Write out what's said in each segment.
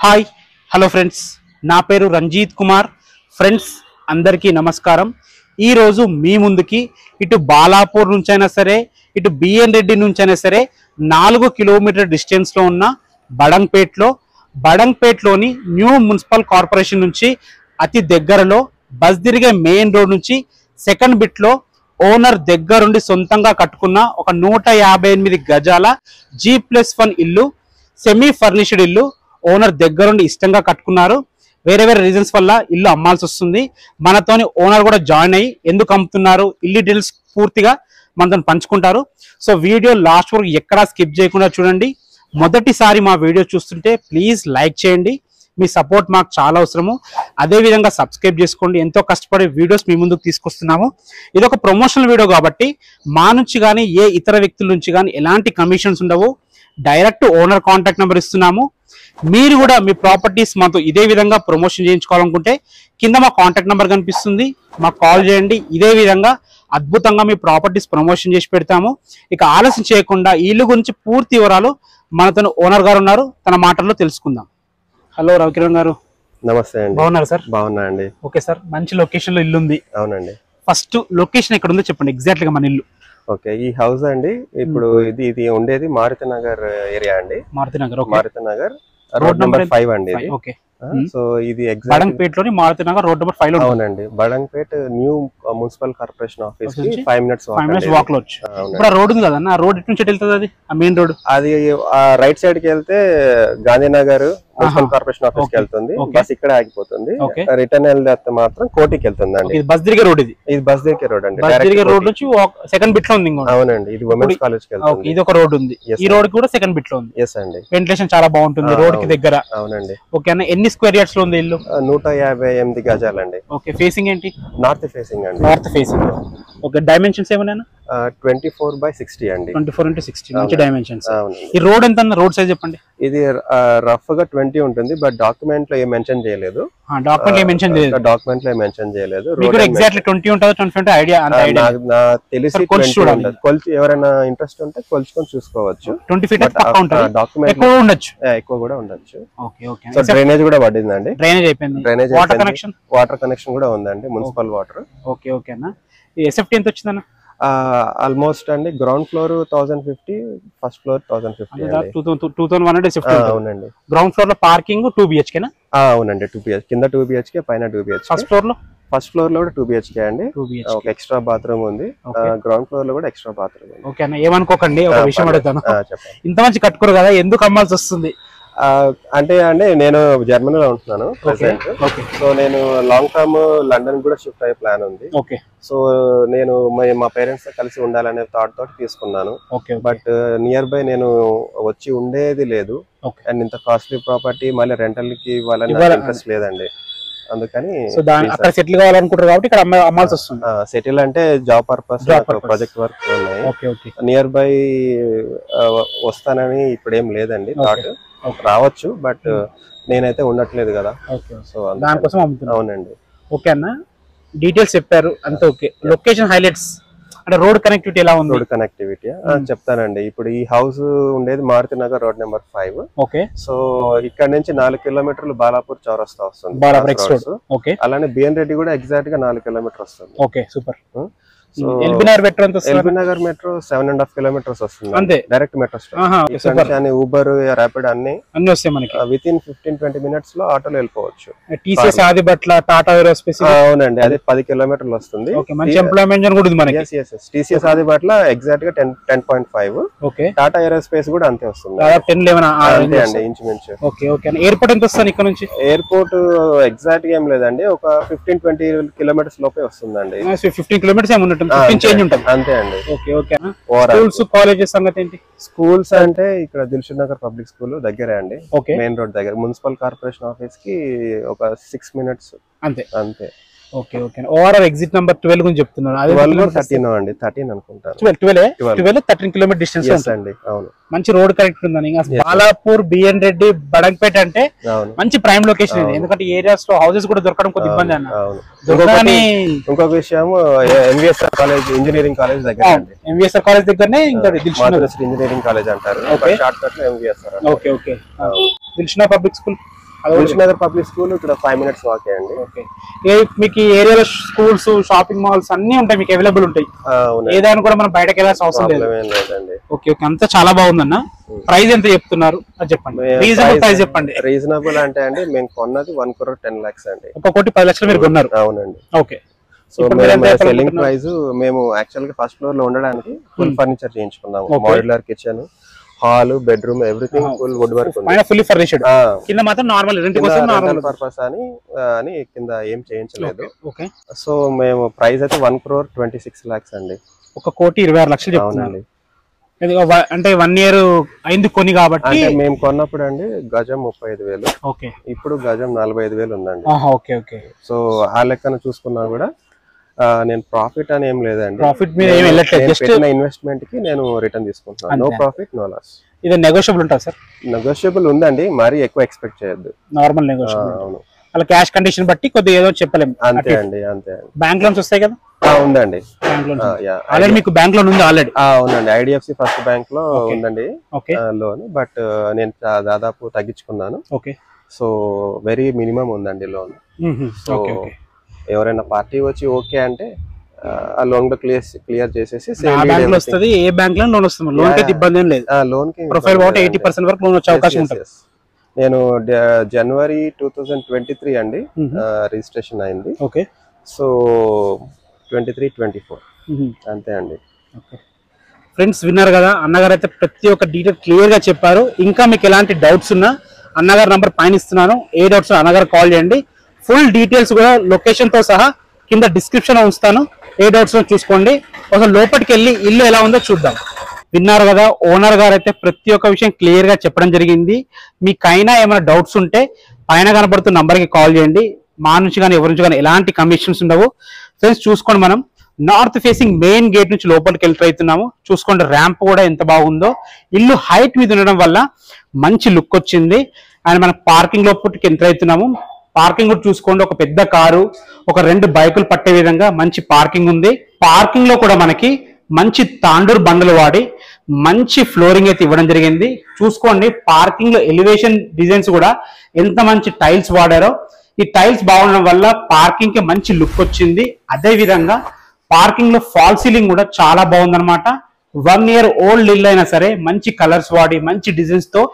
Hi hello friends, నా పేరు Ranjith Kumar. Friends అందరికీ నమస్కారం. ఈరోజు మీ ముందుకి ఇటు బాలాపూర్ నుంచైనా సరే, ఇటు బిఎన్ రెడ్డి నుంచైనా సరే 4 కిలోమీటర్ డిస్టెన్స్లో ఉన్న బడంగ్పేట్లోని న్యూ మున్సిపల్ కార్పొరేషన్ నుంచి అతి దగ్గరలో బస్ తిరిగే మెయిన్ రోడ్ నుంచి సెకండ్ బిట్లో ఓనర్ దగ్గరుండి సొంతంగా కట్టుకున్న ఒక 158 గజాల G+1 ఇల్లు, సెమీ ఫర్నిష్డ్ ఇల్లు ఓనర్ దగ్గరుండి ఇష్టంగా కట్టుకున్నారు. వేరే వేరే రీజన్స్ వల్ల ఇల్లు అమ్మాల్సి వస్తుంది. మనతోని ఓనర్ కూడా జాయిన్ అయ్యి ఎందుకు అమ్ముతున్నారు, ఇల్లు డీటెయిల్స్ పూర్తిగా మనతో పంచుకుంటారు. సో వీడియో లాస్ట్ వరకు ఎక్కడా స్కిప్ చేయకుండా చూడండి. మొదటిసారి మా వీడియో చూస్తుంటే ప్లీజ్ లైక్ చేయండి. మీ సపోర్ట్ మాకు చాలా అవసరము. అదేవిధంగా సబ్స్క్రైబ్ చేసుకోండి. ఎంతో కష్టపడే వీడియోస్ మీ ముందుకు తీసుకొస్తున్నాము. ఇది ఒక ప్రమోషనల్ వీడియో కాబట్టి మా నుంచి కానీ ఏ ఇతర వ్యక్తుల నుంచి కానీ ఎలాంటి కమిషన్స్ ఉండవు. డైరెక్ట్ ఓనర్ కాంటాక్ట్ నెంబర్ ఇస్తున్నాము. మీరు కూడా మీ ప్రాపర్టీస్ మాతో ఇదే విధంగా ప్రమోషన్ చేయించుకోవాలనుకుంటే కింద మా కాంటాక్ట్ నెంబర్ కనిపిస్తుంది, మాకు కాల్ చేయండి. ఇదే విధంగా అద్భుతంగా మీ ప్రాపర్టీస్ ప్రమోషన్ చేసి పెడతాము. ఇక ఆలస్యం చేయకుండా ఈ ఇల్లు గురించి పూర్తి వివరాలు మనతో ఓనర్ గారు ఉన్నారు, తన మాటల్లో తెలుసుకుందాం. హలో రవికిరణ్ గారు, నమస్తే అండి. బాగున్నారు సార్? బాగున్నా అండి. ఓకే సార్, మంచి లొకేషన్ లో ఇల్లు ఉంది. అవునండి. ఫస్ట్ లొకేషన్ ఎక్కడ ఉందో చెప్పండి, ఎగ్జాక్ట్ గా మన ఇల్లు. ఓకే, ఈ హౌస్ అండి ఇప్పుడు ఇది ఉండేది మారుతి నగర్ ఏరియా అండి. మారుతి నగర్, మారుతి నగర్ రోడ్ నెంబర్ 5 అండి. ఓకే, సో ఇది బడంగ్పేట్ లోని మారుతి నగర్ రోడ్ నెంబర్ 5 లో. అవునండి, Badangpet new municipal corporation office కి 5 మినిట్స్ వాక్ లో. ఇప్పుడు ఆ రోడ్ ఉంది కదా, ఆ రోడ్ ఎటు నుంచి వెళ్తుంది? అది ఆ మెయిన్ రోడ్ అది రైట్ సైడ్ కి వెళ్తే గాంధీనగర్ మున్సిపల్ కార్పొరేషన్ ఆఫీస్ కి వెళ్తుంది. బస్ ఇక్కడ ఆగిపోతుంది. రిటర్న్ వెళ్తే మాత్రం కోటికి వెళ్తుంది అండి. బస్ దిగే రోడ్ ఇది బస్ దిగే రోడ్ అండి. బస్ దిగే రోడ్ నుంచి సెకండ్ బిట్ లో ఉంది. అవునండి, ఇది ఉమెన్స్ కాలేజ్ కి వెళ్తుంది. ఇది ఒక రోడ్ ఉంది, ఈ రోడ్ కూడా సెకండ్ బిట్ లో ఉంది. ఎస్ అండి, వెంటిలేషన్ చాలా బాగుంటుంది రోడ్ కి దగ్గర. అవునండి. ఓకే అన్న, ఎన్ని స్క్వేర్ యార్డ్స్ లో ఉంది ఇల్లు? 158 గజాలండి. ఓకే, ఫేసింగ్ ఏంటి? నార్త్ ఫేసింగ్ అండి. North facing. ఓకే, డైమెన్షన్స్ ఏమన్నా? 24/60 అండి. 24x60 మంచి డైమెన్షన్స్. ఈ రోడ్ ఎంత అన్న? రోడ్ సైజ్ చెప్పండి. ఇది రఫ్ గా 20 ఉంటుంది, బట్ డాక్యుమెంట్ లో ఏం మెన్షన్ చేయలేదు. డాక్యుమెంట్ లో మెన్షన్ చేయలేదు. ఎగ్జాక్ట్లీ 20 ఉంటుందా 25 ఐడియా? తెలిసి కొలిచి ఎవరైనా ఇంట్రెస్ట్ ఉంటే కొలుచుకొని చూసుకోవచ్చు. 20 feet డాక్యుమెంట్ ఎక్కువ కూడా ఉండొచ్చు. సో డ్రైనేజ్ కూడా పడిందండి. డ్రైనేజ్ అయిపోయింది. డ్రైనేజ్, వాటర్ కనెక్షన్ కూడా ఉందండి, మున్సిపల్ వాటర్. ఓకే ఓకే అన్న. ఎస్ఎఫ్టీ ఎంత వచ్చిందన్న? ఆల్మోస్ట్ అండి ground floor 1050, first floor 1050. 2100 SFT. అవునండి. గ్రౌండ్ ఫ్లోర్ లో పార్కింగ్ 2 BHK నా? అవునండి, 2 BHK. కింద 2 BHK, పైన 2 BHK. ఫస్ట్ ఫ్లోర్ లో కూడా 2 BHK అండి. ఒక ఎక్స్ట్రా బాత్రూమ్ ఉంది. గ్రౌండ్ ఫ్లోర్ లో కూడా ఎక్స్ట్రా బాత్రూమ్ ఉంది. ఓకే అన్న, ఏమనుకోకండి, ఒక విషయం అడుగుతాను. ఇంత మంచి కట్టుకోరు కదా, ఎందుకు అమ్మాల్సి వస్తుంది? అంటే అండి నేను జర్మనీలో ఉంటున్నాను ప్రెసెంట్. సో నేను లాంగ్ టర్మ్ లండన్ కూడా షిఫ్ట్ అయ్యే ప్లాన్ ఉంది. సో నేను మా పేరెంట్స్ తో కలిసి ఉండాలనే థాట్ తోటి తీసుకున్నాను. బట్ నియర్ బై నేను వచ్చి ఉండేది లేదు. అండ్ ఇంత కాస్ట్లీ ప్రాపర్టీ మళ్ళీ రెంటల్ కి ఇవ్వాలని ఇంట్రెస్ట్ లేదండి. అందుకని సెటిల్ కావాలనుకుంటారు కాబట్టి ఇక్కడ అమ్మాల్సి వస్తుంది. సెటిల్ అంటే జాబ్ పర్పస్, ప్రాజెక్ట్ వర్క్ ఉన్నాయి. నియర్ బై వస్తానని ఇప్పుడు ఏం లేదండి థాట్. రావచ్చు, బట్ నేనైతే ఉండట్లేదు కదా. సో దానికోసం అమ్ముతున్నా. అవునండి. ఓకే అన్న, డీటెయిల్స్ చెప్పారు అంత ఓకే. లొకేషన్ హైలైట్స్ అంటే రోడ్ కనెక్టివిటీ ఎలా ఉంది? రోడ్ కనెక్టివిటీ చెప్తానండి. ఇప్పుడు ఈ హౌస్ ఉండేది Maruti Nagar road number 5. Okay. So ఇక్కడ నుంచి 4 కిలోమీటర్లు బాలాపూర్ చౌరస్తా వస్తుంది. అలానే బిఎన్ రెడ్డి కూడా ఎగ్జాక్ట్ గా 4 కిలోమీటర్ వస్తుంది. Okay, super. LB Nagar metro ఎంత? ఎల్బీ నగర్ మెట్రో 7.5 కిలోమీటర్స్ వస్తుంది. అంతే, direct metro station. Uber, rapid అన్ని వస్తాయి మనకి. విత్ ఇన్ 15-20 మినిట్స్ లో ఆటోలో వెళ్ళిపోవచ్చు. TCS Adibatla, Tata aerospace. అవునండి, అది 10 కిలోమీటర్లు వస్తుంది. మంచి ఎంప్లాయ్మెంట్ కూడా ఉంది మనకి. టీసీఎస్ ఆదిబట్ల ఎగ్జాక్ట్ గా 10.5. ఓకే. టాటా ఏరోస్పేస్ కూడా అంతే వస్తుంది, 10-11 అండి ఇంచుమించు. Okay okay. ఎయిర్పోర్ట్ ఎంత వస్తుంది ఇక్కడ నుంచి? ఎయిర్పోర్ట్ ఎగ్జాక్ట్ గా ఏం లేదండి, ఒక 15-20 కిలోమీటర్స్ లోపే వస్తుందండి. 15 కిలోమీటర్స్ ఏముంటుంది, చేంజ్ ఉంటుంది. అంతే అండి. Okay okay. స్కూల్స్, కాలేజెస్ సంగతి ఏంటి? స్కూల్స్ అంటే ఇక్కడ దిల్షుక్ నగర్ పబ్లిక్ స్కూల్ దగ్గరే అండి, మెయిన్ రోడ్ దగ్గర. మున్సిపల్ కార్పొరేషన్ ఆఫీస్ కి ఒక 6 మినిట్స్ అంతే. అంతే. Okay okay. Overall exit number 12 గురించి చెప్తున్నారు. 13 అండి, 13 అనుకుంటాను. 13 కిలోమీటర్ డిస్టెన్స్ అండి. అవును, మంచి రోడ్ కనెక్ట్ ఉందని. బాలాపూర్, బిఎన్ రెడ్డి, బడంగ్పేట్ అంటే మంచి ప్రైమ్ లొకేషన్ ఇది. ఎందుకంటే ఏరియాస్ లో హౌసెస్ కూడా దొరకడం కొద్ది ఇబ్బంది అన్న. ఇంకొక విషయం, ఎంవిఎస్ఆర్ కాలేజ్, ఇంజనీరింగ్ కాలేజ్ దగ్గర. ఎంవిఎస్ఆర్ కాలేజ్ దగ్గరనే ఇంకా ఇంజనీరింగ్ కాలేజ్ అంటారు. షార్ట్ కట్ లో MVSR. Okay okay. Dilsukh public school Dilsukhnagar public school ఇక్కడ 5 minutes వాక్ అండి. ఓకే. మీకు ఈ ఏరియాలో స్కూల్స్, షాపింగ్ మాల్స్ అన్ని ఉంటాయి, మీకు అవైలబుల్ ఉంటాయి. ఏదైనా కూడా మనం బయటకు వెళ్ళాల్సిన అవసరం లేదండి. ఓకే ఓకే, అంతా చాలా బాగుందన్న. ప్రైస్ ఎంత చెప్తున్నారు అది చెప్పండి, రీజనబుల్ ప్రైస్ చెప్పండి. రీజనబుల్ అంటే అండి మేము కొన్నది 1,10,00,000 అండి. 1,10,00,000 మీరు కొన్నారు? అవునండి. ఓకే. సో సెల్లింగ్ ప్రైస్ మేము యాక్చువల్ గా ఫస్ట్ ఫ్లోర్ లో ఉండడానికి ఫుల్ ఫర్నిచర్ చేయించుకున్నాము. Modular kitchen, hall, bedroom everything full wood work ఉంది. పైన ఫుల్లీ ఫర్నిష్డ్, కింద మాత్రం నార్మల్ రెంట్ కోసం నార్మల్ పర్పస్ అని కింద ఏం చేయించలేదు. ఓకే. సో మేము ప్రైస్ అయితే 1,26,00,000 అండి. 1,26,00,000 చెప్తున్నాను. అంటే 1 year అయింది కొని కాబట్టి. మేము కొన్నప్పుడు అండి గజం 35,000. ఓకే. ఇప్పుడు గజం 45,000 ఉందండి. Okay okay. సో ఆ లెక్కన చూసుకున్నా కూడా నేను ప్రాఫిట్ అని ఏం లేదండి. ప్రాఫిట్ మీద ఏం వెళ్ళట్లేదు, జస్ట్ ఇన్వెస్ట్మెంట్ కి నేను రిటర్న్ తీసుకుంటున్నాను. No profit no loss. ఇది నెగోషియబుల్ ఉంటుంది సార్? నెగోషియబుల్ ఉందండి, మరి ఎక్కువ ఎక్స్పెక్ట్ చేయొద్దు. Normal negotiable. అవును. అలా క్యాష్ కండిషన్ బట్టి కొద్దిగా ఏదో చెప్పలేము. అంతే అండి, అంతే. బ్యాంక్ లోన్స్ వస్తాయి కదా? ఉందండి. ఆల్రెడీ మీకు బ్యాంక్ లోన్ ఉంది? ఆల్రెడీ అవునండి. ఐడిఎఫ్సి ఫస్ట్ బ్యాంక్ లో ఉందండి లోన్, బట్ నేను దాదాపు తగ్గించుకున్నాను. ఓకే. సో వెరీ మినిమం ఉందండి లోన్. సో ఎవరైనా పార్టీ వచ్చి ఓకే అంటే ఆ లోన్ క్లియర్ చేసేసి బ్యాంక్ లో వస్తుంది. ఏ బ్యాంక్ లో లోన్ వస్తుంది? లోన్ కి ఇబ్బంది ఏం లేదు. లోన్ కి ప్రొఫైల్ బాగుంటే 80% వరకు లోన్ వచ్చే అవకాశం ఉంటుంది. నేను జనవరి 2023 అండి రిజిస్ట్రేషన్ అయింది. ఓకే. సో 23-24 అంతే అండి. ఫ్రెండ్స్ విన్నారు కదా, అన్నగారు అయితే ప్రతి ఒక్క డీటెయిల్ క్లియర్ గా చెప్పారు. ఇంకా మీకు ఎలాంటి డౌట్స్ ఉన్నా అన్నగారు నంబర్ పైన ఇస్తున్నాను, ఏ డౌట్స్ అన్నగారు కాల్ చేయండి. ఫుల్ డీటెయిల్స్ కూడా లొకేషన్ తో సహా కింద డిస్క్రిప్షన్ లో ఉంచుతాను, ఏ డౌట్స్ చూసుకోండి. ఒకసారి లోపలికి వెళ్ళి ఇల్లు ఎలా ఉందో చూద్దాం. విన్నారు కదా, ఓనర్ గారు అయితే ప్రతి ఒక్క విషయం క్లియర్ గా చెప్పడం జరిగింది. మీకైనా ఏమైనా డౌట్స్ ఉంటే పైన కనబడుతున్న నంబర్ కి కాల్ చేయండి. మా నుంచి కానీ ఎవరి నుంచి కానీ ఎలాంటి కమిషన్స్ ఉండవు. ఫ్రెండ్స్ చూసుకోండి, మనం నార్త్ ఫేసింగ్ మెయిన్ గేట్ నుంచి లోపలికి ఎంటర్ అవుతున్నాము. చూసుకోండి ర్యాంప్ కూడా ఎంత బాగుందో. ఇల్లు హైట్ మీద ఉండడం వల్ల మంచి లుక్ వచ్చింది. అండ్ మనం పార్కింగ్ లోపలికి ఎంటర్ అవుతున్నాము. పార్కింగ్ కూడా చూసుకోండి, ఒక పెద్ద కారు, ఒక 2 బైకులు పట్టే విధంగా మంచి పార్కింగ్ ఉంది. పార్కింగ్ లో కూడా మనకి మంచి తాండూర్ బండలు వాడి మంచి ఫ్లోరింగ్ అయితే ఇవ్వడం జరిగింది. చూసుకోండి పార్కింగ్ లో ఎలివేషన్ డిజైన్స్ కూడా ఎంత మంచి టైల్స్ వాడారో. ఈ టైల్స్ బాగుండడం వల్ల పార్కింగ్ కి మంచి లుక్ వచ్చింది. అదే విధంగా పార్కింగ్ లో ఫాల్ సీలింగ్ కూడా చాలా బాగుందన్నమాట. 1 year ఓల్డ్ ఇల్లు అయినా సరే మంచి కలర్స్ వాడి మంచి డిజైన్స్ తో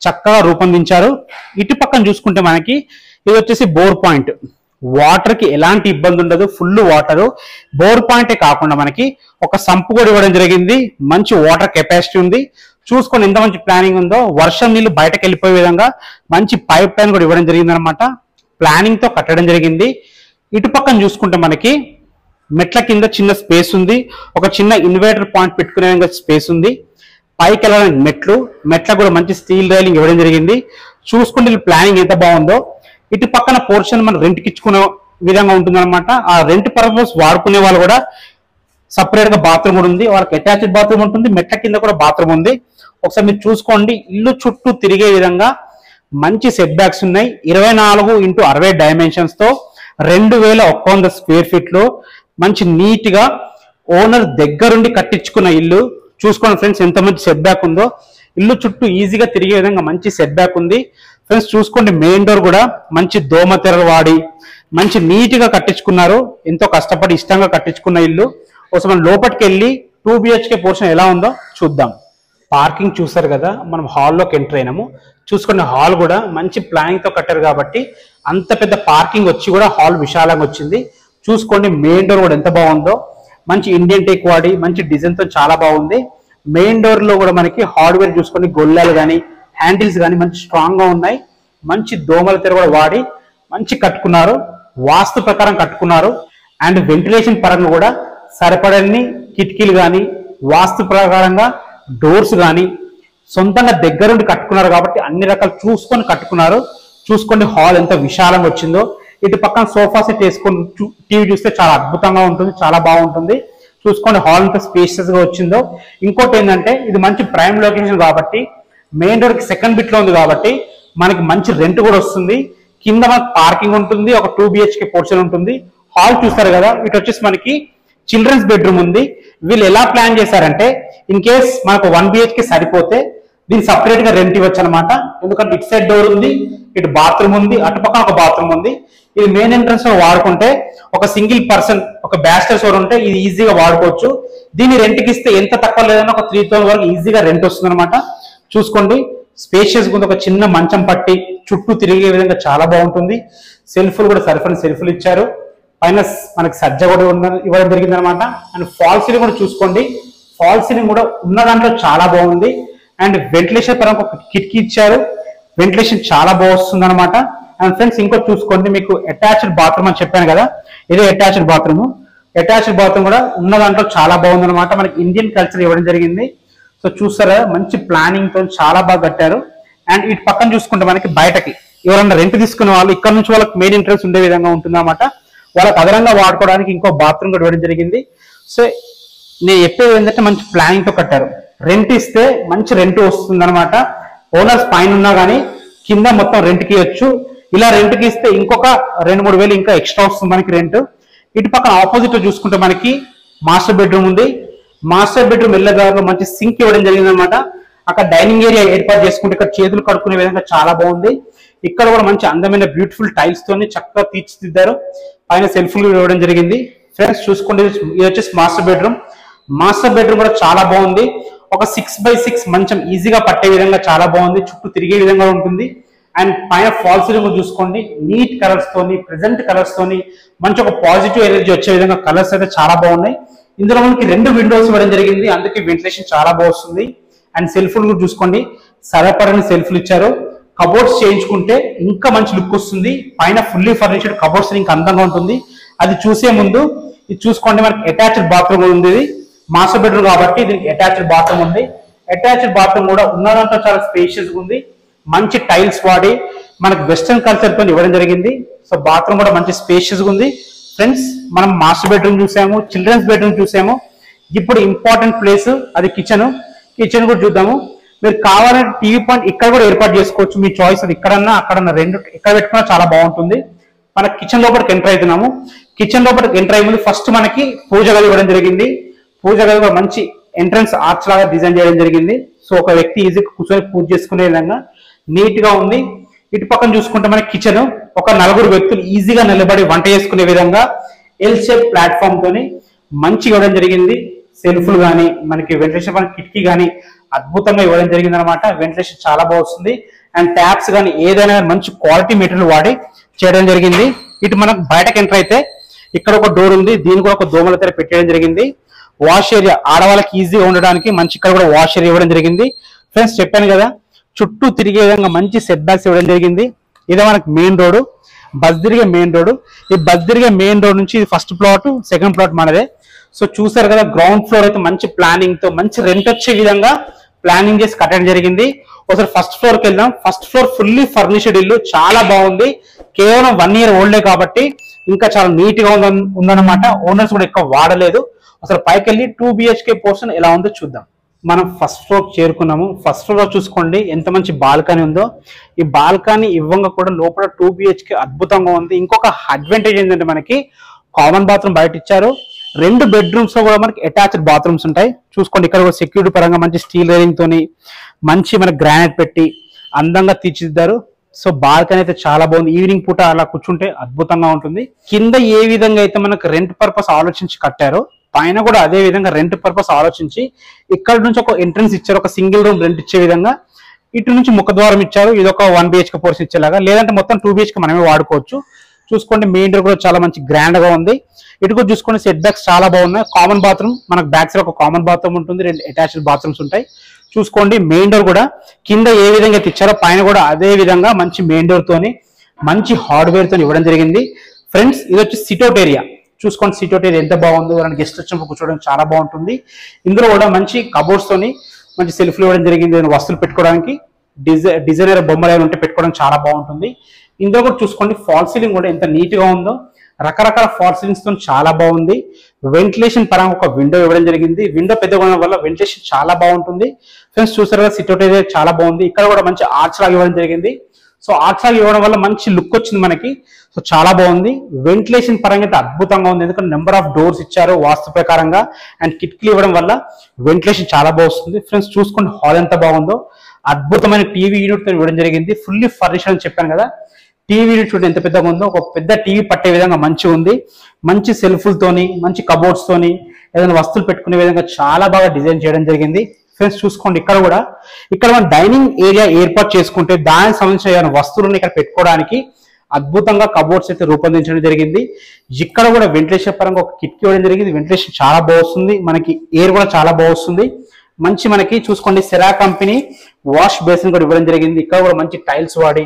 చక్కగా రూపొందించారు. ఇటు పక్కన చూసుకుంటే మనకి ఇది వచ్చేసి బోర్ పాయింట్. వాటర్ కి ఎలాంటి ఇబ్బంది ఉండదు, ఫుల్ వాటర్. బోర్ పాయింటే కాకుండా మనకి ఒక సంపు కూడా ఇవ్వడం జరిగింది. మంచి వాటర్ కెపాసిటీ ఉంది. చూసుకొని ఎంత మంచి ప్లానింగ్ ఉందో. వర్షం నీళ్లు బయటకు వెళ్ళిపోయే విధంగా మంచి పైప్ లైన్ కూడా ఇవ్వడం జరిగింది అనమాట. ప్లానింగ్ తో కట్టడం జరిగింది. ఇటు పక్కన చూసుకుంటే మనకి మెట్ల కింద చిన్న స్పేస్ ఉంది. ఒక చిన్న ఇన్వర్టర్ పాయింట్ పెట్టుకునే స్పేస్ ఉంది. పైకి వెళ్ళడానికి మెట్ల కూడా మంచి స్టీల్ రైలింగ్ ఇవ్వడం జరిగింది. చూసుకుంటే ప్లానింగ్ ఎంత బాగుందో. ఇటు పక్కన పోర్షన్ మనం రెంట్కి ఇచ్చుకునే విధంగా ఉంటుంది అనమాట. ఆ రెంట్ పర్పస్ వాడుకునే వాళ్ళు కూడా సపరేట్ గా బాత్రూమ్ కూడా ఉంది. వాళ్ళకి అటాచ్డ్ బాత్రూమ్ ఉంటుంది. మెట్ల కింద కూడా బాత్రూమ్ ఉంది. ఒకసారి మీరు చూసుకోండి. ఇల్లు చుట్టూ తిరిగే విధంగా మంచి సెట్ బ్యాక్స్ ఉన్నాయి. 24x60 డైమెన్షన్స్ తో 2100 స్క్వేర్ ఫీట్ లో మంచి నీట్ గా ఓనర్ దగ్గరుండి కట్టించుకున్న ఇల్లు. చూసుకోండి ఫ్రెండ్స్ ఎంత మంచి సెట్ బ్యాక్ ఉందో. ఇల్లు చుట్టూ ఈజీగా తిరిగే విధంగా మంచి సెట్ బ్యాక్ ఉంది. ఫ్రెండ్స్ చూసుకోండి మెయిన్ డోర్ కూడా మంచి దోమ తెరలు వాడి మంచి నీట్ గా కట్టించుకున్నారు. ఎంతో కష్టపడి ఇష్టంగా కట్టించుకున్న ఇల్లు. ఒకసారి మనం లోపలికి వెళ్ళి 2 BHK పోర్షన్ ఎలా ఉందో చూద్దాం. పార్కింగ్ చూసారు కదా, మనం హాల్లోకి ఎంటర్ అయినాము. చూసుకోండి హాల్ కూడా మంచి ప్లానింగ్ తో కట్టారు కాబట్టి అంత పెద్ద పార్కింగ్ వచ్చి కూడా హాల్ విశాలంగా వచ్చింది. చూసుకోండి మెయిన్ డోర్ కూడా ఎంత బాగుందో. మంచి ఇండియన్ టేక్ వాడి మంచి డిజైన్ తో చాలా బాగుంది. మెయిన్ డోర్ లో కూడా మనకి హార్డ్వేర్ చూసుకొని గొల్లాలు కానీ హ్యాండిల్స్ కానీ మంచి స్ట్రాంగ్ గా ఉన్నాయి. మంచి దోమల తెర కూడా వాడి మంచి కట్టుకున్నారు. వాస్తు ప్రకారం కట్టుకున్నారు. అండ్ వెంటిలేషన్ పరంగా కూడా సరిపడని కిటికీలు కానీ వాస్తు ప్రకారంగా డోర్స్ కానీ సొంతంగా దగ్గరుండి కట్టుకున్నారు కాబట్టి అన్ని రకాలు చూసుకొని కట్టుకున్నారు. చూసుకోండి హాల్ ఎంత విశాలంగా వచ్చిందో. ఇటు పక్కన సోఫా సెట్ వేసుకొని టీవీ చూస్తే చాలా అద్భుతంగా ఉంటుంది, చాలా బాగుంటుంది. చూసుకోండి హాల్ ఎంత స్పేషియస్ గా వచ్చిందో. ఇంకోటి ఏంటంటే ఇది మంచి ప్రైమ్ లొకేషన్ కాబట్టి మెయిన్ రోడ్ కి సెకండ్ బిట్ లో ఉంది కాబట్టి మనకి మంచి రెంట్ కూడా వస్తుంది. కింద మనకి పార్కింగ్ ఉంటుంది. ఒక 2 BHK పోర్షన్ ఉంటుంది. హాల్ చూస్తారు కదా, ఇటు వచ్చేసి మనకి చిల్డ్రన్స్ బెడ్రూమ్ ఉంది. వీళ్ళు ఎలా ప్లాన్ చేశారంటే ఇన్ కేస్ మనకు 1 BHK సరిపోతే దీనికి సపరేట్ గా రెంట్ ఇవ్వచ్చు అనమాట. ఎందుకంటే ఇటు సైడ్ డోర్ ఉంది, ఇటు బాత్రూమ్ ఉంది, అటు పక్కన ఒక బాత్రూమ్ ఉంది. ఇది మెయిన్ ఎంట్రన్స్ లో వాడుకుంటే ఒక సింగిల్ పర్సన్, ఒక బ్యాచిలర్స్ ఎవరు ఉంటే ఇది ఈజీగా వాడుకోవచ్చు. దీన్ని రెంట్కి ఇస్తే ఎంత తక్కువ లేదన్నా ఒక 3,000 వరకు ఈజీగా రెంట్ వస్తుంది అనమాట. చూసుకోండి, స్పేషియస్ గా ఒక చిన్న మంచం పట్టి చుట్టూ తిరిగే విధంగా చాలా బాగుంటుంది. సెల్ఫ్లు కూడా సరిపడిన సెల్ఫ్లు ఇచ్చారు. పైన మనకి సజ్జ కూడా ఇవ్వడం జరిగింది అనమాట. అండ్ ఫాల్ సీలింగ్ కూడా చూసుకోండి, ఫాల్ సీలింగ్ కూడా ఉన్న దాంట్లో చాలా బాగుంది. అండ్ వెంటిలేషన్ పరంగా ఒక కిటికీ ఇచ్చారు, వెంటిలేషన్ చాలా బాగా వస్తుంది అనమాట. అండ్ ఫ్రెండ్స్ ఇంకోటి చూసుకోండి, మీకు అటాచ్డ్ బాత్రూమ్ అని చెప్పాను కదా, ఇదే అటాచ్డ్ బాత్రూమ్. అటాచ్డ్ బాత్రూమ్ కూడా ఉన్న దాంట్లో చాలా బాగుంది అనమాట. మనకి ఇండియన్ కల్చర్ ఇవ్వడం జరిగింది. సో చూస్తారా, మంచి ప్లానింగ్ తో చాలా బాగా కట్టారు. అండ్ ఇటు పక్కన చూసుకుంటే మనకి బయటకి ఎవరన్నా రెంట్ తీసుకునే వాళ్ళు ఇక్కడ నుంచి వాళ్ళకి మెయిన్ ఇంట్రెస్ట్ ఉండే విధంగా ఉంటుంది అనమాట. వాళ్ళకి అదనంగా వాడుకోవడానికి ఇంకో బాత్రూమ్ కూడా ఇవ్వడం జరిగింది. సో నేను చెప్పేది ఏంటంటే మంచి ప్లానింగ్ తో కట్టారు. రెంట్ ఇస్తే మంచి రెంట్ వస్తుంది అనమాట. ఓనర్స్ పైన ఉన్నా కానీ కింద మొత్తం రెంట్కి ఇవ్వచ్చు. ఇలా రెంట్కి ఇస్తే ఇంకొక 2-3 వేలు ఇంకా ఎక్స్ట్రా వస్తుంది మనకి రెంట్. ఇటు పక్కన ఆపోజిట్ చూసుకుంటే మనకి మాస్టర్ బెడ్రూమ్ ఉంది. మాస్టర్ బెడ్రూమ్ వెళ్ళగారు మంచి సింక్ ఇవ్వడం జరిగింది అనమాట. అక్కడ డైనింగ్ ఏరియా ఏర్పాటు చేసుకుంటే ఇక్కడ చేతులు కడుక్కునే విధంగా చాలా బాగుంది. ఇక్కడ కూడా మంచి అందమైన బ్యూటిఫుల్ టైల్స్ తోని చక్కగా తీర్చిదిద్దారు. పైన సెల్ఫ్లు ఇవ్వడం జరిగింది. ఫ్రెండ్స్ చూసుకోండి, ఇది వచ్చేసి మాస్టర్ బెడ్రూమ్. మాస్టర్ బెడ్రూమ్ కూడా చాలా బాగుంది. ఒక 6x6 మంచం ఈజీగా పట్టే విధంగా చాలా బాగుంది, చుట్టూ తిరిగే విధంగా ఉంటుంది. అండ్ పైన ఫాల్ సీలింగ్ చూసుకోండి, నీట్ కలర్స్ తోని, ప్రెజెంట్ కలర్స్ తోని మంచి ఒక పాజిటివ్ ఎనర్జీ వచ్చే విధంగా కలర్స్ అయితే చాలా బాగున్నాయి. ఇందులో మనకి 2 విండోస్ ఇవ్వడం జరిగింది, అందుకే వెంటిలేషన్ చాలా బాగా వస్తుంది. అండ్ సెల్ఫ్లు కూడా చూసుకోండి, సరపరని సెల్ఫ్లు ఇచ్చారు. కబోర్డ్స్ చేయించుకుంటే ఇంకా మంచి లుక్ వస్తుంది. పైన ఫుల్లీ ఫర్నిచర్డ్ కబోర్డ్స్ ఇంకా అందంగా ఉంటుంది. అది చూసే ముందు ఇది చూసుకోండి, మనకి అటాచ్డ్ బాత్రూమ్ ఉంది. ఇది మాస్టర్ బెడ్రూమ్ కాబట్టి దీనికి అటాచ్డ్ బాత్రూమ్ ఉంది. అటాచ్డ్ బాత్రూమ్ కూడా ఉన్నదంతా చాలా స్పేషియస్ ఉంది. మంచి టైల్స్ వాడి మనకి వెస్టర్న్ కల్చర్ తో ఇవ్వడం జరిగింది. సో బాత్రూమ్ కూడా మంచి స్పేషియస్ ఉంది. ఫ్రెండ్స్ మనం మాస్టర్ బెడ్రూమ్ చూసాము, చిల్డ్రన్స్ బెడ్రూమ్ చూసాము. ఇప్పుడు ఇంపార్టెంట్ ప్లేస్ అది కిచెన్. కిచెన్ కూడా చూద్దాము. మీరు కావాలంటే టీవీ పాయింట్ ఇక్కడ కూడా ఏర్పాటు చేసుకోవచ్చు, మీ చాయిస్. అది ఇక్కడన్నా అక్కడన్నా, రెండు ఎక్కడ పెట్టుకున్నా చాలా బాగుంటుంది. మన కిచెన్ లోపలికి ఎంటర్ అవుతున్నాము. కిచెన్ లోపలికి ఎంటర్ అయ్యే ముందు ఫస్ట్ మనకి పూజ గది ఇవ్వడం జరిగింది. పూజ గది కూడా మంచి ఎంట్రన్స్ ఆర్చ్ లాగా డిజైన్ చేయడం జరిగింది. సో ఒక వ్యక్తి ఈజీగా కూర్చొని పూజ చేసుకునే విధంగా నీట్ గా ఉంది. ఇటు పక్కన చూసుకుంటే మనకి కిచెన్ ఒక 4 వ్యక్తులు ఈజీగా నిలబడి వంట చేసుకునే విధంగా ఎల్ షేప్ ప్లాట్ఫామ్ తోని మంచి ఇవ్వడం జరిగింది. సెల్ఫ్లు కానీ మనకి వెంటిలేషన్ పైన కిటికీ కానీ అద్భుతంగా ఇవ్వడం జరిగింది అనమాట. వెంటిలేషన్ చాలా బాగా వస్తుంది. అండ్ ట్యాప్స్ కానీ ఏదైనా మంచి క్వాలిటీ మెటీరియల్ వాడి చేయడం జరిగింది. ఇటు మనకు బయటకు ఎంటర్ అయితే ఇక్కడ ఒక డోర్ ఉంది, దీని కూడా ఒక దోమల తెర పెట్టడం జరిగింది. వాష్ ఏరియా ఆడవాళ్ళకి ఈజీగా ఉండడానికి మంచి ఇక్కడ కూడా వాష్ ఏరియా ఇవ్వడం జరిగింది. ఫ్రెండ్స్ చెప్పాను కదా, చుట్టూ తిరిగే విధంగా మంచి సెట్ బ్యాక్స్ ఇవ్వడం జరిగింది. ఇదే మనకి మెయిన్ రోడ్, బస్ తిరిగే మెయిన్ రోడ్. ఈ బస్ తిరిగే మెయిన్ రోడ్ నుంచి ఇది ఫస్ట్ ప్లాట్, సెకండ్ ప్లాట్ మనదే. సో చూసారు కదా, గ్రౌండ్ ఫ్లోర్ అయితే మంచి ప్లానింగ్ తో మంచి రెంట్ వచ్చే విధంగా ప్లానింగ్ చేసి కట్టడం జరిగింది. ఒకసారి ఫస్ట్ ఫ్లోర్ కి వెళ్దాం. ఫస్ట్ ఫ్లోర్ ఫుల్లీ ఫర్నిష్డ్ ఇల్లు, చాలా బాగుంది. కేవలం 1 year ఓల్డే కాబట్టి ఇంకా చాలా నీట్ గా ఉందన్నమాట. ఓనర్స్ కూడా ఎక్కువ వాడలేదు. అసలు పైకి వెళ్ళి 2 BHK పోర్షన్ ఎలా ఉందో చూద్దాం. మనం ఫస్ట్ ఫ్లోర్ చేరుకున్నాము. ఫస్ట్ ఫ్లోర్ చూసుకోండి ఎంత మంచి బాల్కనీ ఉందో. ఈ బాల్కనీ ఇవ్వంగా కూడా లోపల 2 BHK అద్భుతంగా ఉంది. ఇంకొక అడ్వాంటేజ్ ఏంటంటే మనకి కామన్ బాత్రూమ్ బయట ఇచ్చారు. 2 బెడ్రూమ్స్ లో కూడా మనకి అటాచ్డ్ బాత్రూమ్స్ ఉంటాయి. చూసుకోండి, ఇక్కడ కూడా సెక్యూరిటీ పరంగా మంచి స్టీల్ రైలింగ్ తోని మంచి మనకి గ్రానైట్ పెట్టి అందంగా తీర్చిదిద్దారు. సో బాల్కనీ అయితే చాలా బాగుంది. ఈవినింగ్ పూట అలా కూర్చుంటే అద్భుతంగా ఉంటుంది. కింద ఏ విధంగా అయితే మనకు రెంట్ పర్పస్ ఆలోచించి కట్టారో పైన కూడా అదే విధంగా రెంట్ పర్పస్ ఆలోచించి ఇక్కడ నుంచి ఒక ఎంట్రన్స్ ఇచ్చారు, ఒక సింగిల్ రూమ్ రెంట్ ఇచ్చే విధంగా. ఇటు నుంచి ముఖద్వారం ఇచ్చారు, ఇది ఒక 1 BHK పోర్షన్ ఇచ్చేలాగా, లేదంటే మొత్తం 2 BHK మనమే వాడుకోవచ్చు. చూసుకోండి, మెయిన్ డోర్ కూడా చాలా మంచి గ్రాండ్ గా ఉంది. ఇటు కూడా చూసుకోండి, సెట్ బ్యాక్స్ చాలా బాగున్నాయి. కామన్ బాత్రూమ్ మనకు బ్యాక్ సైడ్ ఒక కామన్ బాత్రూమ్ ఉంటుంది, 2 అటాచ్డ్ బాత్రూమ్స్ ఉంటాయి. చూసుకోండి, మెయిన్ డోర్ కూడా కింద ఏ విధంగా తెచ్చారో పైన కూడా అదే విధంగా మంచి మెయిన్ డోర్ తోని మంచి హార్డ్వేర్ తోని ఇవ్వడం జరిగింది. ఫ్రెండ్స్ ఇది వచ్చి సిట్అవుట్ ఏరియా. చూసుకోండి, సిట్అవుట్ ఏరియా ఎంత బాగుందో, గెస్ట్ వచ్చినప్పుడు కూర్చోవడం చాలా బాగుంటుంది. ఇందులో కూడా మంచి కబోర్డ్స్ తోని మంచి సెల్ఫ్లు ఇవ్వడం జరిగింది. వస్తువులు పెట్టుకోవడానికి డిజైనర్ బొమ్మలు ఉంటే పెట్టుకోవడం చాలా బాగుంటుంది. ఇందులో కూడా చూసుకోండి, ఫాల్ సీలింగ్ కూడా ఎంత నీట్ గా ఉందో. రకరకాల ఫాల్ సీలింగ్స్ తో చాలా బాగుంది. వెంటిలేషన్ పరంగా ఒక విండో ఇవ్వడం జరిగింది. విండో పెద్దగా ఉండడం వల్ల వెంటిలేషన్ చాలా బాగుంటుంది. ఫ్రెండ్స్ చూసారు కదా, సిట్అవుట్ ఏరియా చాలా బాగుంది. ఇక్కడ కూడా మంచి ఆర్చ్ లాగా ఇవ్వడం జరిగింది. సో ఆర్చ్ లాగా ఇవ్వడం వల్ల మంచి లుక్ వచ్చింది మనకి. సో చాలా బాగుంది. వెంటిలేషన్ పరంగా అయితే అద్భుతంగా ఉంది, ఎందుకంటే నెంబర్ ఆఫ్ డోర్స్ ఇచ్చారు వాస్తు ప్రకారంగా. అండ్ కిటికీలు ఇవ్వడం వల్ల వెంటిలేషన్ చాలా బాగా వస్తుంది. ఫ్రెండ్స్ చూసుకోండి, హాల్ ఎంత బాగుందో. అద్భుతమైన టీవీ యూనిట్ తో ఇవ్వడం జరిగింది. ఫుల్లీ ఫర్నిష్డ్ అని చెప్పాను కదా. టీవీ యూనిట్ చూడండి ఎంత పెద్దగా ఉందో. ఒక పెద్ద టీవీ పట్టే విధంగా మంచిగా ఉంది. మంచి సెల్ఫ్లతోని, మంచి కబోర్డ్స్ తోని ఏదైనా వస్తువులు పెట్టుకునే విధంగా చాలా బాగా డిజైన్ చేయడం జరిగింది. ఫ్రెండ్స్ చూసుకోండి, ఇక్కడ మనం డైనింగ్ ఏరియా ఏర్పాటు చేసుకుంటే దానికి సంబంధించిన ఏదైనా వస్తువులను ఇక్కడ పెట్టుకోవడానికి అద్భుతంగా కబోర్డ్స్ అయితే రూపొందించడం జరిగింది. ఇక్కడ కూడా వెంటిలేషన్ పరంగా ఒక కిటికీ ఇవ్వడం జరిగింది. వెంటిలేషన్ చాలా బాగుంది, మనకి ఎయిర్ కూడా చాలా బాగుంది. మంచి మనకి చూసుకోండి సెరా కంపెనీ వాష్ బేసిన్ కూడా ఇవ్వడం జరిగింది. ఇక్కడ కూడా మంచి టైల్స్ వాడి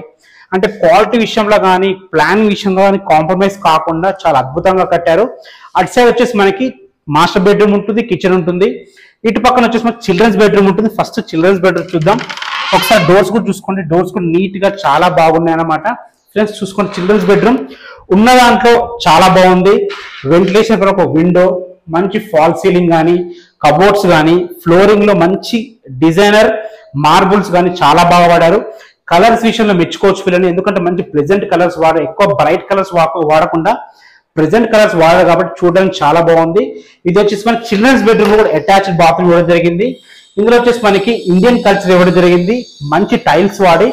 అంటే క్వాలిటీ విషయంలో కానీ ప్లానింగ్ విషయంలో కానీ కాంప్రమైజ్ కాకుండా చాలా అద్భుతంగా కట్టారు. అటు సైడ్ వచ్చేసి మనకి మాస్టర్ బెడ్రూమ్ ఉంటుంది, కిచెన్ ఉంటుంది. ఇటు పక్కన వచ్చేసి మనకి చిల్డ్రన్స్ బెడ్రూమ్ ఉంటుంది. ఫస్ట్ చిల్డ్రన్స్ బెడ్రూమ్ చూద్దాం. ఒకసారి డోర్స్ కూడా చూసుకోండి, డోర్స్ కూడా నీట్ గా చాలా బాగున్నాయి అన్నమాట. ఫ్రెండ్స్ చూసుకోండి, చిల్డ్రన్స్ బెడ్రూమ్ ఉన్న దాంట్లో చాలా బాగుంది. వెంటిలేషన్ కూడా ఒక విండో, మంచి ఫాల్ సీలింగ్ కానీ, కబోర్డ్స్ కానీ, ఫ్లోరింగ్ లో మంచి డిజైనర్ మార్బుల్స్ కానీ చాలా బాగా వాడారు. కలర్స్ విషయంలో మెచ్చుకోవచ్చు పిల్లలు, ఎందుకంటే మంచి ప్లెజెంట్ కలర్స్ వాడారు. ఎక్కువ బ్రైట్ కలర్స్ వాడకుండా ప్రెజెంట్ కలర్స్ వాడారు కాబట్టి చూడడానికి చాలా బాగుంది. ఇది వచ్చేసి మనకి చిల్డ్రన్స్ బెడ్రూమ్ కూడా అటాచ్డ్ బాత్రూమ్ ఇవ్వడం జరిగింది. ఇందులో వచ్చేసి మనకి ఇండియన్ కల్చర్ ఇవ్వడం జరిగింది. మంచి టైల్స్ వాడి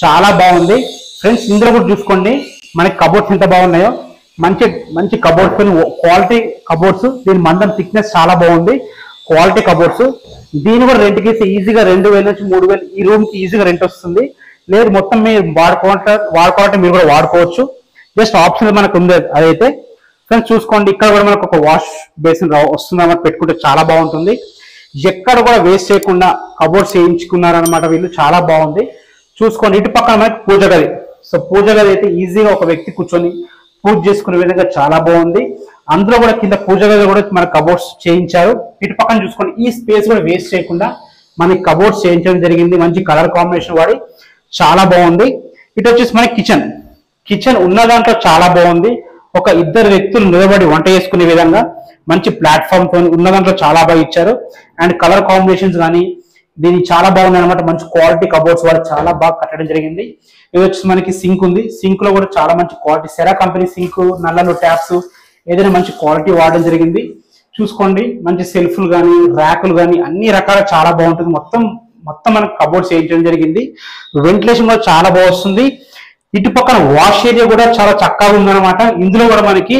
చాలా బాగుంది. ఫ్రెండ్స్ ఇందులో కూడా చూసుకోండి మనకి కబోర్డ్స్ ఎంత బాగున్నాయో. మంచి మంచి కబోర్డ్స్, క్వాలిటీ కబోర్డ్స్. దీని మందం థిక్నెస్ చాలా బాగుంది, క్వాలిటీ కబోర్డ్స్. దీని కూడా రెంట్కి ఇస్తే ఈజీగా 2000 నుంచి 3000 ఈ రూమ్ కి ఈజీగా రెంట్ వస్తుంది. లేదు మొత్తం మీరు వాడుకోవాలంటే మీరు కూడా వాడుకోవచ్చు. జస్ట్ ఆప్షన్ మనకు ఉంది అదైతే. ఫ్రెండ్స్ చూసుకోండి, ఇక్కడ కూడా మనకు ఒక వాష్ బేసిన్ వస్తుందన్నమాట, పెట్టుకుంటే చాలా బాగుంటుంది. ఎక్కడ కూడా వేస్ట్ చేయకుండా కబోర్డ్స్ చేయించుకున్నారనమాట వీళ్ళు, చాలా బాగుంది. చూసుకోండి ఇటు పక్కన మనకి పూజ గది. సో పూజ గది అయితే ఈజీగా ఒక వ్యక్తి కూర్చొని పూజ చేసుకునే విధంగా చాలా బాగుంది. అందులో కూడా కింద పూజ గది కూడా మన కబోర్డ్స్ చేయించారు. ఇటు పక్కన చూసుకోండి, ఈ స్పేస్ కూడా వేస్ట్ చేయకుండా మనకి కబోర్డ్స్ చేయించడం జరిగింది. మంచి కలర్ కాంబినేషన్ వాడి చాలా బాగుంది. ఇటు వచ్చేసి మనకి కిచెన్ ఉన్న దాంట్లో చాలా బాగుంది. ఒక ఇద్దరు వ్యక్తులు నిలబడి వంట చేసుకునే విధంగా మంచి ప్లాట్ఫామ్ తో ఉన్న దాంట్లో చాలా బాగా ఇచ్చారు. అండ్ కలర్ కాంబినేషన్స్ కానీ దీని చాలా బాగుంది అనమాట. మంచి క్వాలిటీ కబోర్డ్స్ వాళ్ళు చాలా బాగా కట్టడం జరిగింది. ఇది వచ్చేసి మనకి సింక్ ఉంది. సింక్ లో కూడా చాలా మంచి quality Cera company sync, నల్లలు, taps ఏదైనా మంచి క్వాలిటీ వాడడం జరిగింది. చూసుకోండి మంచి సెల్ఫ్లు కానీ, ర్యాకులు కానీ అన్ని రకాల చాలా బాగుంటుంది. మొత్తం మనకి కబోర్డ్స్ వేయించడం జరిగింది. వెంటిలేషన్ కూడా చాలా బాగా వస్తుంది. ఇటు పక్కన వాష్ ఏరియా కూడా చాలా చక్కగా ఉందన్నమాట. ఇందులో కూడా మనకి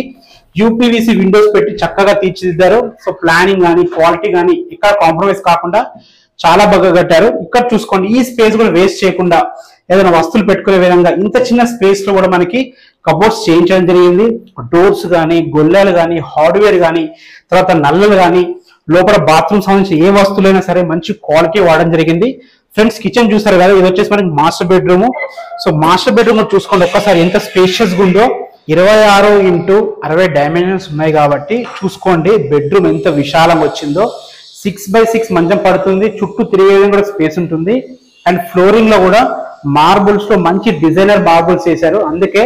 యూపీవీసీ విండోస్ పెట్టి చక్కగా తీర్చిదిద్దారు. సో ప్లానింగ్ కానీ, క్వాలిటీ కానీ ఇక్కడ కాంప్రమైజ్ కాకుండా చాలా బాగా కట్టారు. ఇక్కడ చూసుకోండి, ఈ స్పేస్ కూడా వేస్ట్ చేయకుండా ఏదైనా వస్తువులు పెట్టుకునే విధంగా ఇంత చిన్న స్పేస్ లో కూడా మనకి కబోర్డ్స్ చేయించడం జరిగింది. డోర్స్ కానీ, గొల్లెలు కానీ, హార్డ్వేర్ కానీ, తర్వాత నల్లలు కానీ, లోపల బాత్రూమ్ సంబంధించి ఏ వస్తువులైనా సరే మంచి క్వాలిటీ వాడడం జరిగింది. ఫ్రెండ్స్ కిచెన్ చూసారు కదా, ఇది వచ్చేసి మనకి master bedroom. So master bedroom చూసుకోండి ఒక్కసారి ఎంత స్పేషియస్ గా ఉందో. 26x60 డైమెన్షన్స్ ఉన్నాయి కాబట్టి చూసుకోండి బెడ్రూమ్ ఎంత విశాలంగా వచ్చిందో. 6x6 మంచం పడుతుంది, చుట్టూ తిరిగే కూడా స్పేస్ ఉంటుంది. అండ్ ఫ్లోరింగ్ లో కూడా మార్బుల్స్ లో మంచి డిజైనర్ మార్బుల్స్ వేశారు, అందుకే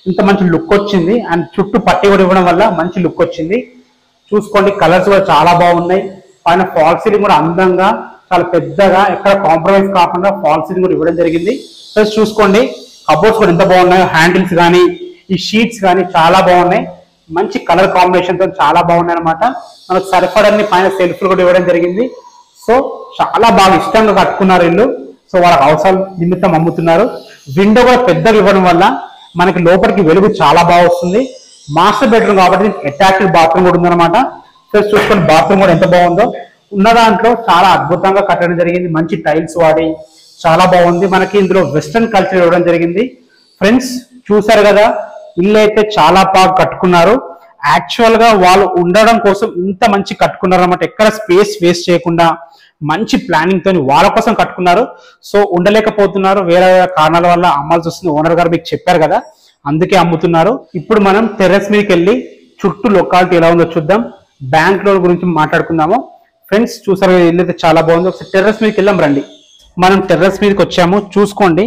ఇంత మంచి లుక్ వచ్చింది. అండ్ చుట్టూ పట్టి కూడా ఇవ్వడం వల్ల మంచి లుక్ వచ్చింది. చూసుకోండి కలర్స్ కూడా చాలా బాగున్నాయి. పైన ఫాల్ సీలింగ్ కూడా అందంగా చాలా పెద్దగా ఎక్కడ కాంప్రమైజ్ కాకుండా ఫాల్ సీలింగ్ కూడా ఇవ్వడం జరిగింది. ప్లస్ చూసుకోండి కబోర్డ్స్ కూడా ఎంత బాగున్నాయో, హ్యాండిల్స్ కానీ, ఈ షీట్స్ కానీ చాలా బాగున్నాయి. మంచి కలర్ కాంబినేషన్ తో చాలా బాగున్నాయి అనమాట. మనకు సరిపడన్ని పైన సెల్ఫ్లు కూడా ఇవ్వడం జరిగింది. సో చాలా బాగా ఇష్టంగా కట్టుకున్నారు ఇల్లు. సో వాళ్ళకి అవసరాల నిమిత్తం అమ్ముతున్నారు. విండో కూడా పెద్దగా ఇవ్వడం వల్ల మనకి లోపలికి వెలుగు చాలా బాగా వస్తుంది. మాస్టర్ బెడ్రూమ్ కాబట్టి అటాచ్డ్ బాత్రూమ్ కూడా ఉందన్నమాట. ప్లస్ చూసుకొని బాత్రూమ్ కూడా ఎంత బాగుందో. ఉన్న దాంట్లో చాలా అద్భుతంగా కట్టడం జరిగింది. మంచి టైల్స్ వాడి చాలా బాగుంది. మనకి ఇందులో వెస్ట్రన్ కల్చర్ ఇవ్వడం జరిగింది. ఫ్రెండ్స్ చూసారు కదా, ఇల్లు అయితే చాలా బాగా కట్టుకున్నారు. యాక్చువల్ గా వాళ్ళు ఉండడం కోసం ఇంత మంచి కట్టుకున్నారు అన్నమాట. ఎక్కడ స్పేస్ వేస్ట్ చేయకుండా మంచి ప్లానింగ్ తోని వాళ్ళ కోసం కట్టుకున్నారు. సో ఉండలేకపోతున్నారు, వేరే కారణాల వల్ల అమ్మాల్సి వస్తుంది. ఓనర్ గారు మీకు చెప్పారు కదా, అందుకే అమ్ముతున్నారు. ఇప్పుడు మనం టెర్రస్ మీదకి వెళ్ళి చుట్టూ లొకాలిటీ ఎలా ఉందో చూద్దాం. బ్యాంక్ లోన్ గురించి మాట్లాడుకుందాము. ఫ్రెండ్స్ చూసారు ఇల్లు అయితే చాలా బాగుంది. ఒకసారి టెర్రస్ మీదకి వెళ్ళాం రండి. మనం టెర్రస్ మీదకి వచ్చాము. చూసుకోండి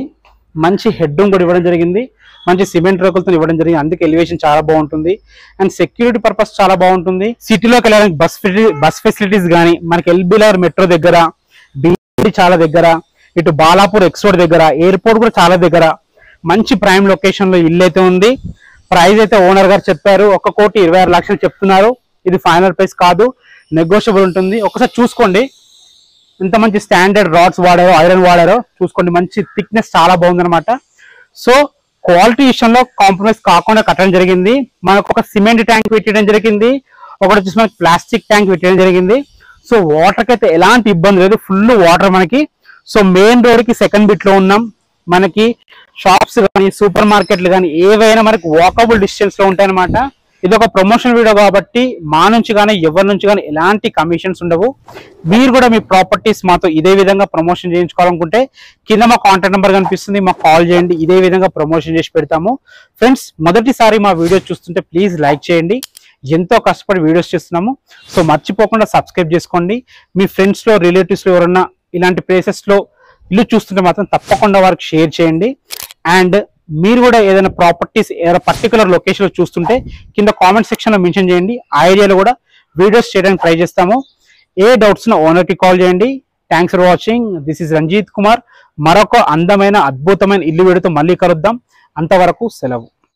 మంచి హెడ్ రూమ్ కూడా ఇవ్వడం జరిగింది. మంచి సిమెంట్ రేకులతో ఇవ్వడం జరిగింది, అందుకే ఎలివేషన్ చాలా బాగుంటుంది. అండ్ సెక్యూరిటీ పర్పస్ చాలా బాగుంటుంది. సిటీలోకి వెళ్ళడానికి బస్ ఫెసిలిటీస్ కానీ మనకి ఎల్బీ నగర్ మెట్రో దగ్గర, బీటీ చాలా దగ్గర, ఇటు బాలాపూర్ ఎక్స్పోర్ట్ దగ్గర, ఎయిర్పోర్ట్ కూడా చాలా దగ్గర, మంచి ప్రైమ్ లొకేషన్ లో ఇల్లు అయితే ఉంది. ప్రైస్ అయితే ఓనర్ గారు చెప్పారు 1,26,00,000 చెప్తున్నారు. ఇది ఫైనల్ ప్రైస్ కాదు, నెగోషియబుల్ ఉంటుంది. ఒకసారి చూసుకోండి ఇంత మంచి స్టాండర్డ్ రాడ్స్ వాడారో, ఐరన్ వాడారో చూసుకోండి. మంచి థిక్నెస్ చాలా బాగుందన్నమాట. సో క్వాలిటీ విషయంలో కాంప్రమైజ్ కాకుండా కట్టడం జరిగింది. మనకు ఒక సిమెంట్ ట్యాంక్ పెట్టడం జరిగింది, ఒకటి వచ్చేసి మనకి ప్లాస్టిక్ ట్యాంక్ పెట్టడం జరిగింది. సో వాటర్ కి అయితే ఎలాంటి ఇబ్బంది లేదు, ఫుల్ వాటర్ మనకి. సో మెయిన్ రోడ్ కి సెకండ్ బిట్ లో ఉన్నాం. మనకి షాప్స్ కానీ సూపర్ మార్కెట్లు కానీ ఏవైనా మనకి వాకబుల్ డిస్టెన్స్ లో ఉంటాయి అనమాట. ఇది ఒక ప్రమోషన్ వీడియో కాబట్టి మా నుంచి కానీ ఎవరి నుంచి కానీ ఎలాంటి కమిషన్స్ ఉండవు. మీరు కూడా మీ ప్రాపర్టీస్ మాతో ఇదే విధంగా ప్రమోషన్ చేయించుకోవాలనుకుంటే కింద మా కాంటాక్ట్ నెంబర్ కనిపిస్తుంది, మాకు కాల్ చేయండి. ఇదే విధంగా ప్రమోషన్ చేసి పెడతాము. ఫ్రెండ్స్, మొదటిసారి మా వీడియో చూస్తుంటే ప్లీజ్ లైక్ చేయండి. ఎంతో కష్టపడి వీడియోస్ చేస్తున్నాము. సో మర్చిపోకుండా సబ్స్క్రైబ్ చేసుకోండి. మీ ఫ్రెండ్స్లో రిలేటివ్స్లో ఎవరన్నా ఇలాంటి ప్లేసెస్లో ఇల్లు చూస్తుంటే మాత్రం తప్పకుండా వారికి షేర్ చేయండి. అండ్ మీరు కూడా ఏదైనా ప్రాపర్టీస్ ఏదైనా పర్టికులర్ లొకేషన్లో చూస్తుంటే కింద కామెంట్ సెక్షన్లో మెన్షన్ చేయండి. ఆ ఏరియాలో కూడా వీడియోస్ చేయడానికి ట్రై చేస్తాము. ఏ డౌట్స్ ఉన్న ఓనర్కి కాల్ చేయండి. Thanks for watching. This is Ranjith Kumar. మరొక అందమైన అద్భుతమైన ఇల్లు వీడియోతో మళ్ళీ కలుద్దాం. అంతవరకు సెలవు.